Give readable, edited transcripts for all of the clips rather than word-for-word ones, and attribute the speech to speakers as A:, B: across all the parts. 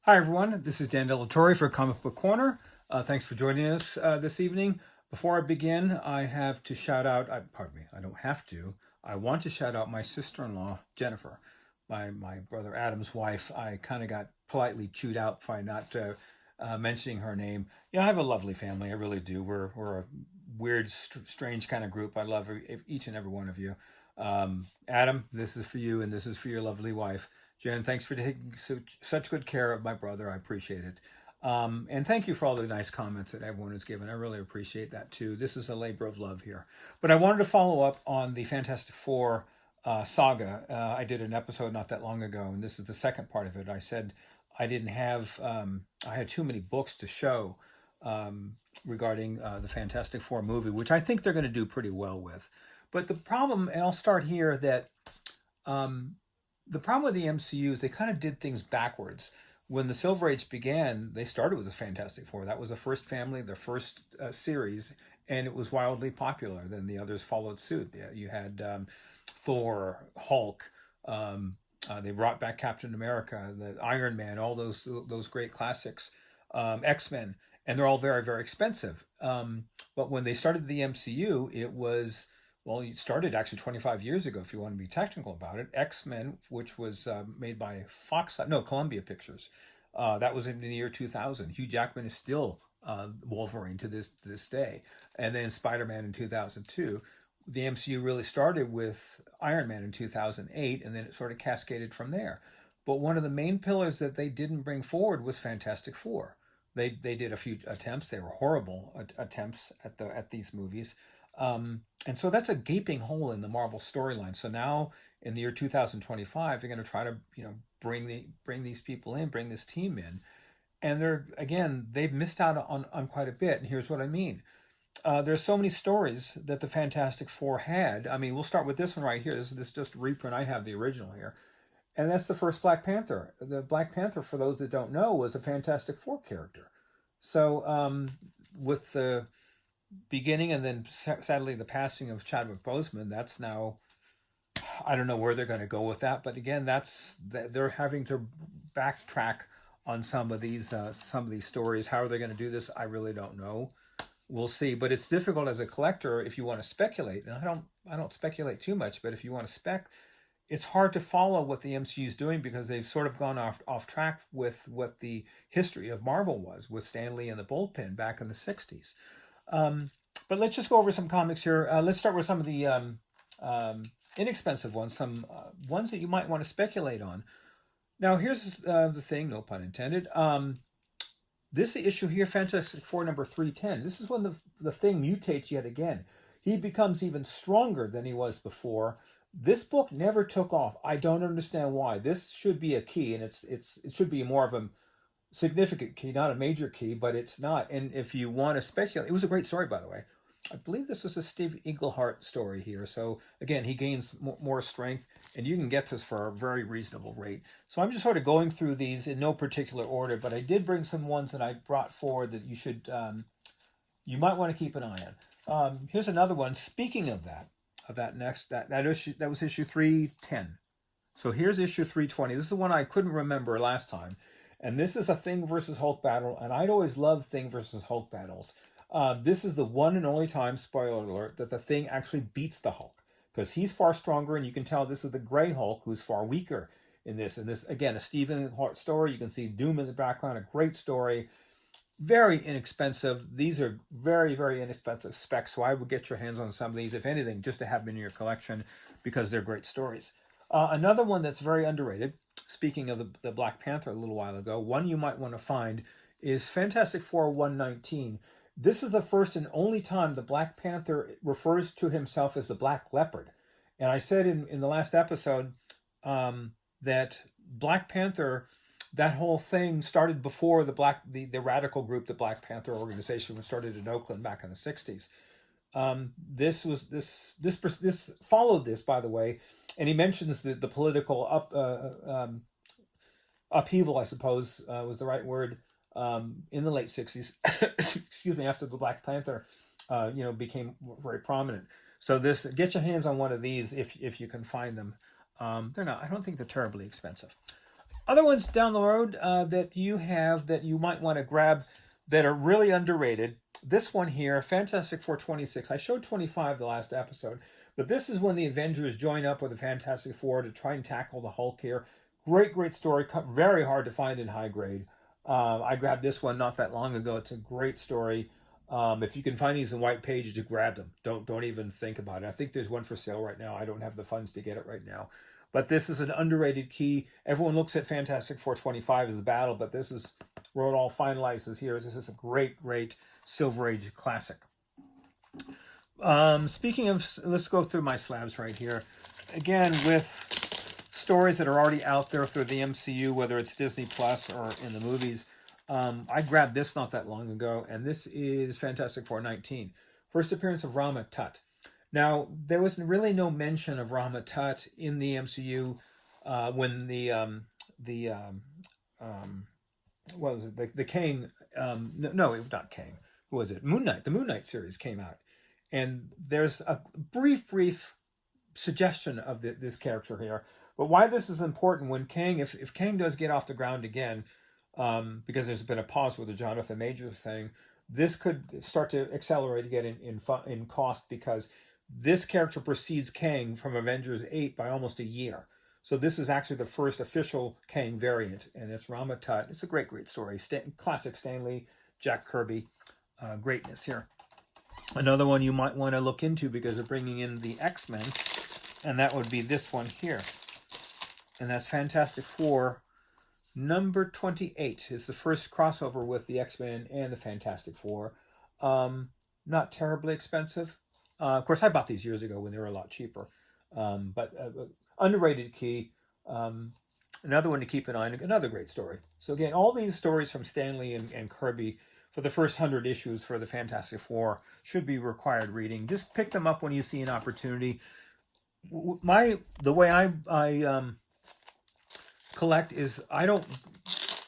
A: Hi, everyone. This is Dan Delatorre for Comic Book Corner. Thanks for joining us this evening. Before I begin, I have to shout out, pardon me, I don't have to. I want to shout out my sister-in-law, Jennifer, my brother Adam's wife. I kind of got politely chewed out by not mentioning her name. Yeah, I have a lovely family. I really do. We're a weird, strange kind of group. I love each and every one of you. Adam, this is for you, and this is for your lovely wife. Jen, thanks for taking such good care of my brother. I appreciate it. And thank you for all the nice comments that everyone has given. I really appreciate that too. This is a labor of love here. But I wanted to follow up on the Fantastic Four saga. I did an episode not that long ago, and this is the second part of it. I said I didn't have, I had too many books to show regarding the Fantastic Four movie, which I think they're going to do pretty well with. But the problem, and I'll start here, that the problem with the MCU is they kind of did things backwards. When the Silver Age began, they started with the Fantastic Four. That was the first family, the first series, and it was wildly popular. Then the others followed suit. You had Thor, Hulk. They brought back Captain America, the Iron Man, all those great classics, X-Men, and they're all very, very expensive. But when they started the MCU, it was, well, it started actually 25 years ago, if you want to be technical about it. X-Men, which was made by Columbia Pictures. That was in the year 2000. Hugh Jackman is still Wolverine to this day. And then Spider-Man in 2002. The MCU really started with Iron Man in 2008, and then it sort of cascaded from there. But one of the main pillars that they didn't bring forward was Fantastic Four. They did a few attempts. They were horrible attempts at these movies. And so that's a gaping hole in the Marvel storyline. So now in the year 2025, they're going to try to, bring these people in, bring this team in. And they've missed out on quite a bit. And here's what I mean. There's so many stories that the Fantastic Four had. I mean, we'll start with this one right here. This is just a reprint. I have the original here. And that's the first Black Panther. The Black Panther, for those that don't know, was a Fantastic Four character. So with the beginning and then sadly the passing of Chadwick Boseman, that's now, I don't know where they're going to go with that. But again, they're having to backtrack on some of these stories. How are they going to do this? I really don't know. We'll see. But it's difficult as a collector if you want to speculate. And I don't speculate too much, but if you want to it's hard to follow what the MCU is doing because they've sort of gone off track with what the history of Marvel was with Stan Lee and the bullpen back in the 60s. But let's just go over some comics here. Let's start with some of the inexpensive ones, some ones that you might want to speculate on. Now, here's the thing, no pun intended. This issue here, Fantastic Four number 310, this is when the Thing mutates yet again. He becomes even stronger than he was before. This book never took off. I don't understand why. This should be a key, and it should be more of a significant key, not a major key, but it's not. And if you want to speculate, it was a great story, by the way. I believe this was a Steve Englehart story here. So again, he gains more strength, and you can get this for a very reasonable rate. So I'm just sort of going through these in no particular order, but I did bring some ones that I brought forward that you might want to keep an eye on. Here's another one. Speaking of that issue, that was issue 310. So here's issue 320. This is the one I couldn't remember last time. And this is a Thing versus Hulk battle, and I'd always loved Thing versus Hulk battles. This is the one and only time, spoiler alert, that the Thing actually beats the Hulk, because he's far stronger, and you can tell this is the Gray Hulk who's far weaker in this. And this, again, a Stephen Englehart story. You can see Doom in the background, a great story. Very inexpensive. These are very, very inexpensive specs, so I would get your hands on some of these, if anything, just to have them in your collection, because they're great stories. Another one that's very underrated, speaking of the Black Panther a little while ago, one you might want to find is Fantastic Four 119. This is the first and only time the Black Panther refers to himself as the Black Leopard. And I said in the last episode that Black Panther, that whole thing started before the radical group, the Black Panther organization, was started in Oakland back in the 60s. This followed this, by the way, and he mentions the political upheaval, I suppose was the right word, in the late 60s. Excuse me, after the Black Panther, became very prominent. So get your hands on one of these if you can find them. They're not. I don't think they're terribly expensive. Other ones down the road that you have that you might want to grab that are really underrated. This one here, Fantastic Four 26. I showed 25 the last episode, but this is when the Avengers join up with the Fantastic Four to try and tackle the Hulk here. Great, great story. Very hard to find in high grade. I grabbed this one not that long ago. It's a great story. If you can find these in white pages, you grab them. Don't even think about it. I think there's one for sale right now. I don't have the funds to get it right now. But this is an underrated key. Everyone looks at Fantastic Four 25 as the battle, but this is where it all finalizes here. This is a great, great Silver Age classic. Speaking of, let's go through my slabs right here. Again, with stories that are already out there through the MCU, whether it's Disney Plus or in the movies. I grabbed this not that long ago, and this is Fantastic Four 19. First appearance of Rama Tut. Now, there was really no mention of Rama Tut in the MCU when what was it? The Kang, no, it was not Kang. Who was it? Moon Knight. The Moon Knight series came out. And there's a brief suggestion of this character here. But why this is important when Kang, if Kang does get off the ground again, because there's been a pause with the Jonathan Majors thing, this could start to accelerate again in cost, because this character precedes Kang from Avengers 8 by almost a year. So this is actually the first official Kang variant, and it's Rama Tut. It's a great, great story. Classic Stan Lee, Jack Kirby, greatness here. Another one you might want to look into because they're bringing in the X-Men, and that would be this one here. And that's Fantastic Four number 28. It's the first crossover with the X-Men and the Fantastic Four. Not terribly expensive. Of course, I bought these years ago when they were a lot cheaper. But underrated key. Another one to keep an eye on. Another great story. So again, all these stories from Stan Lee and Kirby for the first 100 issues for the Fantastic Four should be required reading. Just pick them up when you see an opportunity. The way I collect is I don't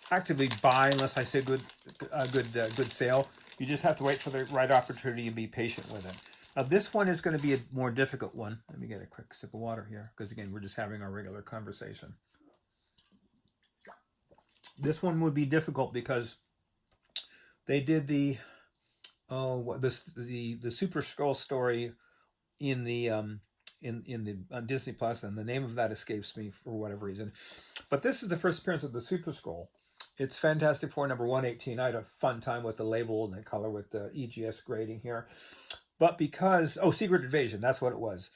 A: actively buy unless I see a good sale. You just have to wait for the right opportunity and be patient with it. Now this one is going to be a more difficult one. Let me get a quick sip of water here, because again, we're just having our regular conversation. This one would be difficult because they did the Super Skrull story in the on Disney Plus, and the name of that escapes me for whatever reason. But this is the first appearance of the Super Skrull. It's Fantastic Four number 118. I had a fun time with the label and the color with the EGS grading here. But because, Secret Invasion, that's what it was.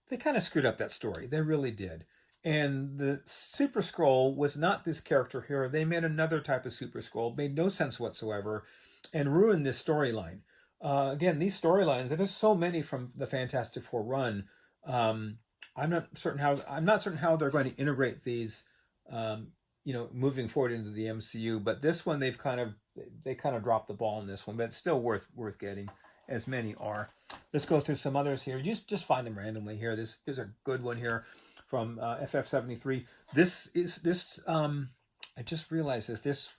A: They kind of screwed up that story. They really did. And the Super Skrull was not this character here. They made another type of Super Skrull. Made no sense whatsoever and ruined this storyline. Again, these storylines, and there's so many from the Fantastic Four run. I'm not certain how they're going to integrate these, moving forward into the MCU. But this one, they kind of dropped the ball in this one, but it's still worth getting, as many are. Let's go through some others here. Just find them randomly here. This is a good one here from FF73. I just realized this.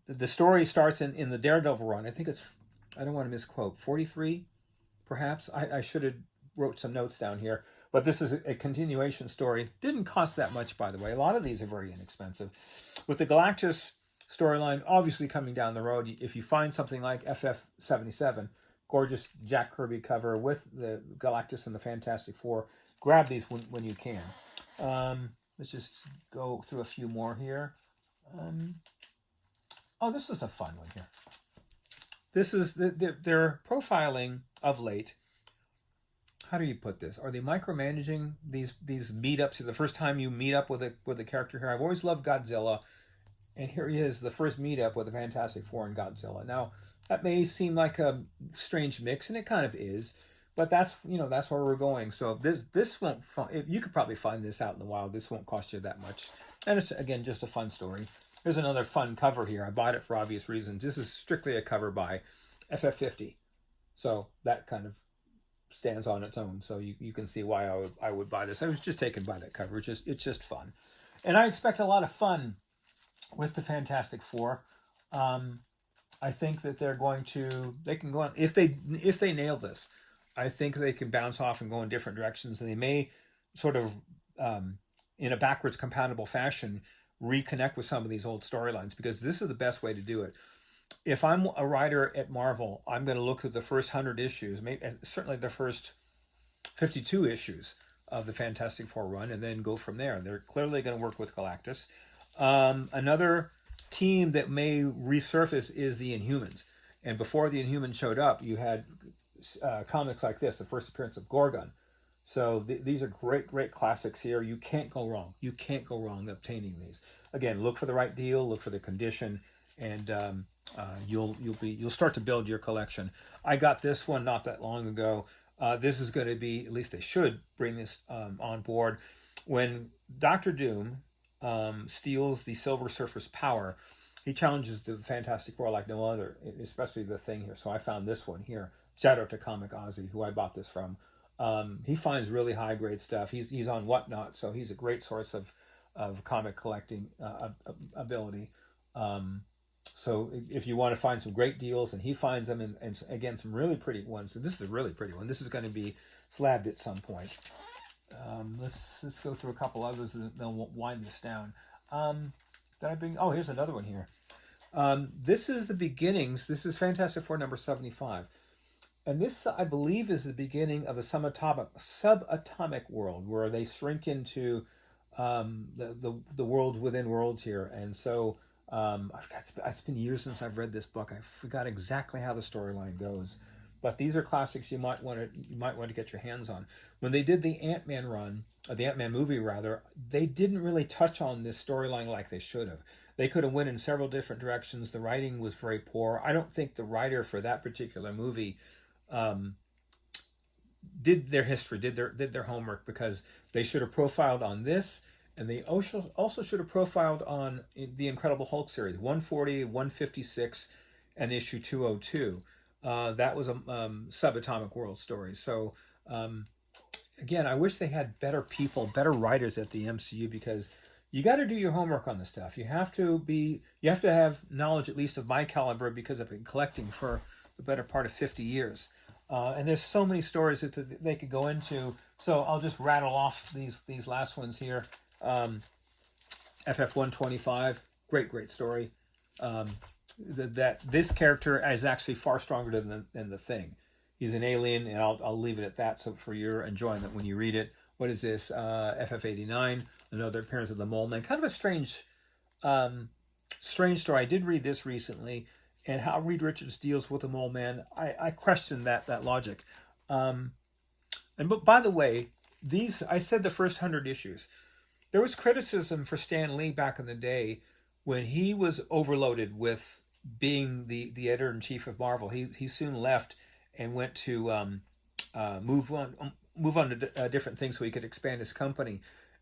A: The story starts in the Daredevil run. I think it's, I don't want to misquote, 43, perhaps. I should have wrote some notes down here. But this is a continuation story. Didn't cost that much, by the way. A lot of these are very inexpensive. With the Galactus storyline obviously coming down the road, if you find something like FF77, gorgeous Jack Kirby cover with the Galactus and the Fantastic Four, grab these when you can. Let's just go through a few more here. This is a fun one here. This is their profiling of late. How do you put this? Are they micromanaging these meetups? The first time you meet up with a character here, I've always loved Godzilla, and here he is, the first meetup with the Fantastic Four and Godzilla. Now that may seem like a strange mix, and it kind of is, but that's where we're going. So this won't. You could probably find this out in the wild. This won't cost you that much, and it's again just a fun story. Here's another fun cover here. I bought it for obvious reasons. This is strictly a cover by FF50, so that kind of stands on its own. So you can see why I would buy this. I was just taken by that cover. It's just fun, and I expect a lot of fun with the Fantastic Four. I think that they can go on, if they nail this, I think they can bounce off and go in different directions, and they may sort of in a backwards compatible fashion reconnect with some of these old storylines, because this is the best way to do it. If I'm a writer at Marvel, I'm going to look at the first 100 issues, maybe certainly the first 52 issues of the Fantastic Four run, and then go from there. They're clearly going to work with Galactus. Another team that may resurface is the Inhumans. And before the Inhumans showed up, you had comics like this, the first appearance of Gorgon. So these are great classics here. You can't go wrong. You can't go wrong obtaining these. Again, look for the right deal, look for the condition, and you'll start to build your collection. I got this one not that long ago. This is going to be, at least they should bring this on board. When Doctor Doom steals the Silver Surfer's power, he challenges the Fantastic Four like no other, especially the Thing here. So I found this one here. Shout out to Comic Ozzy, who I bought this from. He finds really high grade stuff. He's on Whatnot, so he's a great source of comic collecting ability. So if you want to find some great deals, and he finds them, and again, some really pretty ones. And this is a really pretty one. This is going to be slabbed at some point. Let's go through a couple others, and then we'll wind this down. Did I bring? Oh, here's another one here. This is the beginnings. This is Fantastic Four number 75. And this, I believe, is the beginning of a subatomic world, where they shrink into the worlds within worlds here. And so it's been years since I've read this book. I forgot exactly how the storyline goes, but these are classics you might want to get your hands on. When they did the Ant-Man run, or the Ant-Man movie rather, they didn't really touch on this storyline like they should have. They could have went in several different directions. The writing was very poor. I don't think the writer for that particular movie did their history, did their homework, because they should have profiled on this, and they also should have profiled on the Incredible Hulk series, 140, 156, and issue 202. That was a subatomic world story. So again, I wish they had better people, better writers at the MCU, because you got to do your homework on this stuff. You have to have knowledge at least of my caliber, because I've been collecting for the better part of 50 years. And there's so many stories that they could go into. So I'll just rattle off these last ones here. FF125, great story. That this character is actually far stronger than the Thing. He's an alien, and I'll leave it at that. So for your enjoyment when you read it. What is this? FF89, another appearance of the Mole Man. Kind of a strange story. I did read this recently. And how Reed Richards deals with the Mole Man, I question that logic. But by the way, I said the first 100 issues. There was criticism for Stan Lee back in the day when he was overloaded with being the editor-in-chief of Marvel. He soon left and went to move on to different things so he could expand his company.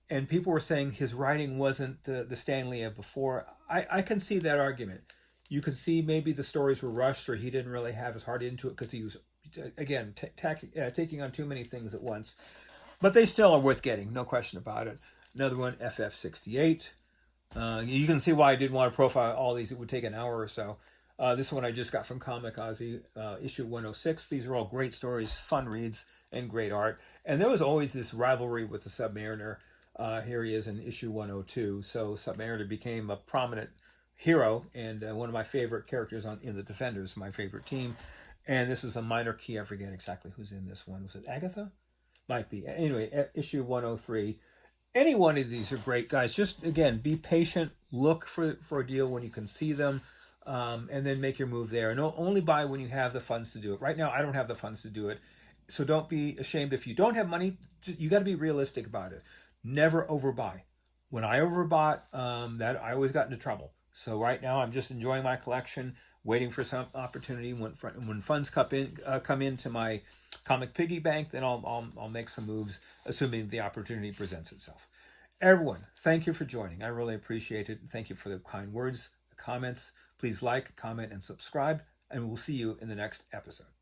A: And people were saying his writing wasn't the Stan Lee of before. I can see that argument. You could see maybe the stories were rushed, or he didn't really have his heart into it because he was, again, taking on too many things at once. But they still are worth getting, no question about it. Another one, FF68. You can see why I didn't want to profile all these. It would take an hour or so. This one I just got from Comic Ozzy, issue 106. These are all great stories, fun reads, and great art. And there was always this rivalry with the Submariner. Here he is in issue 102. So Submariner became a prominent hero and one of my favorite characters in the Defenders, my favorite team. And this is a minor key. I forget exactly who's in this one. Was it Agatha? Might be. Anyway, issue 103. Any one of these are great, guys. Just, again, be patient. Look for a deal when you can see them, and then make your move there. And only buy when you have the funds to do it. Right now, I don't have the funds to do it. So don't be ashamed. If you don't have money, you got to be realistic about it. Never overbuy. When I overbought, that I always got into trouble. So right now, I'm just enjoying my collection, waiting for some opportunity. When funds come into my comic piggy bank, then I'll make some moves, assuming the opportunity presents itself. Everyone, thank you for joining. I really appreciate it. Thank you for the kind words, the comments. Please like, comment, and subscribe, and we'll see you in the next episode.